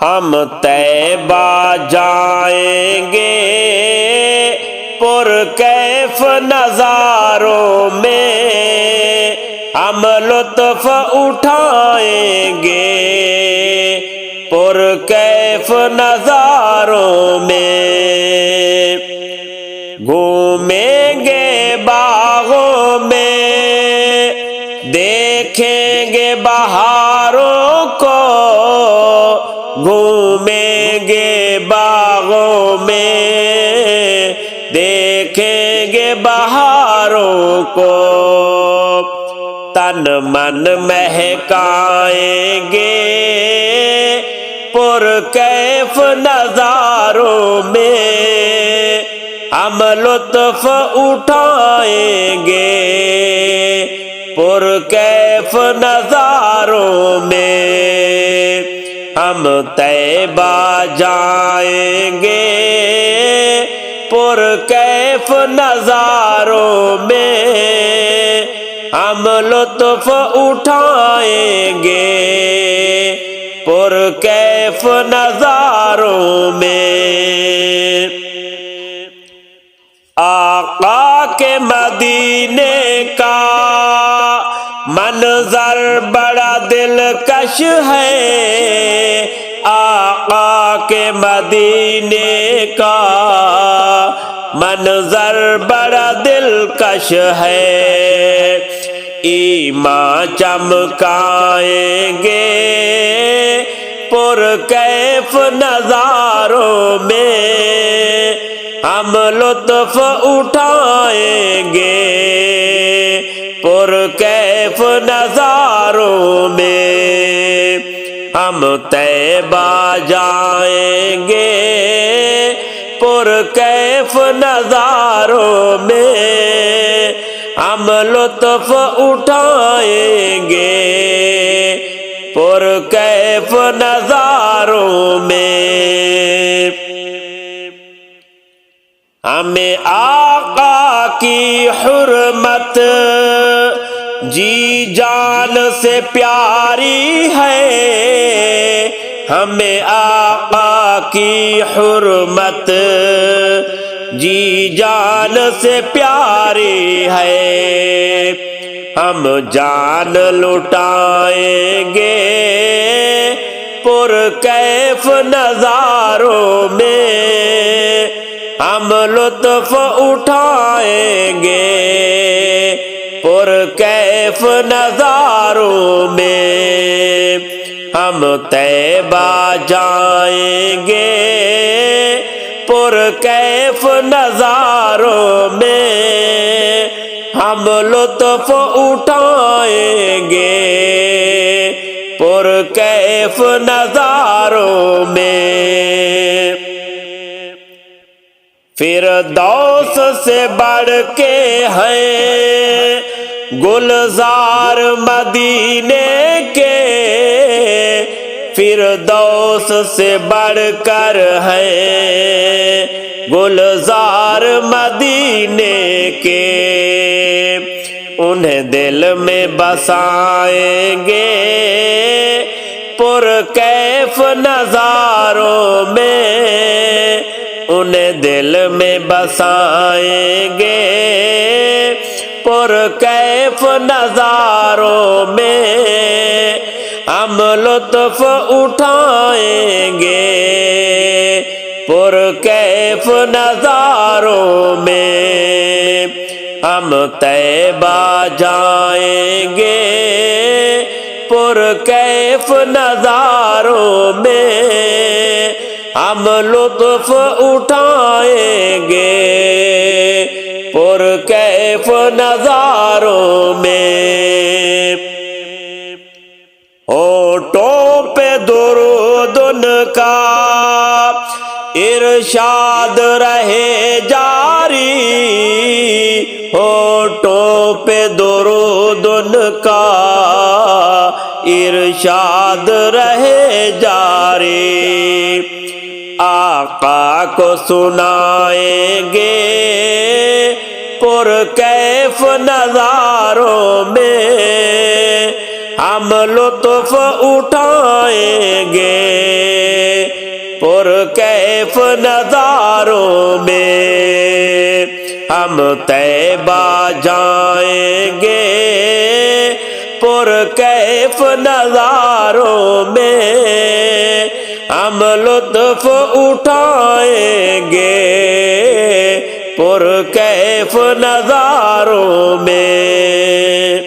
ہم طیبہ جائیں گے پر کیف نظاروں میں، ہم لطف اٹھائیں گے پر کیف نظاروں میں، گھومیں گے باغوں میں دیکھیں گے بہاروں کو، گھومیں گے باغوں میں دیکھیں گے بہاروں کو، تن من مہکائیں گے پر کیف نظاروں میں، ہم لطف اٹھائیں گے پر کیف نظاروں میں، ہم طیبہ جائیں گے پر کیف نظاروں میں، ہم لطف اٹھائیں گے پر کیف نظاروں میں۔ آقا کے مدینے کا منظر بڑا دلکش ہے، آقا کے مدینے کا منظر بڑا دلکش ہے، ایمان چمکائیں گے پر کیف نظاروں میں، ہم لطف اٹھائیں گے پر کیف نظاروں میں، ہم طیبہ جائیں گے پر کیف نظاروں میں، ہم لطف اٹھائیں گے پر کیف نظاروں میں۔ ہمیں آقا کی حرمت جی جان سے پیاری ہے، ہمیں آقا کی حرمت جی جان سے پیاری ہے، ہم جان لٹائیں گے پر کیف نظاروں میں، ہم لطف اٹھائیں گے پر کیف نظاروں میں، ہم طیبہ جائیں گے پر کیف نظاروں میں، ہم لطف اٹھائیں گے پر کیف نظاروں میں۔ فردوس سے بڑھ کے ہیں گلزار مدینے کے، فردوس سے بڑھ کر ہیں گلزار مدینے کے، انہیں دل میں بسائیں گے پر کیف نظاروں میں، انہیں دل میں بسائیں گے پر کیف نظاروں میں، ہم لطف اٹھائیں گے پر کیف نظاروں میں، ہم طیبہ جائیں گے پر کیف نظاروں میں، ہم لطف اٹھائیں گے پر کیف نظاروں میں۔ ہونٹوں پہ درود ان کا ارشاد رہے جاری، ہونٹوں پہ درود ان کا ارشاد رہے جاری، آقا کو سنائیں گے پر کیف نظاروں میں، ہم لطف اٹھائیں گے کیف نظاروں میں ہم طیبہ جائیں گے، پر کیف نظاروں میں ہم لطف اٹھائیں گے، پر کیف نظاروں میں۔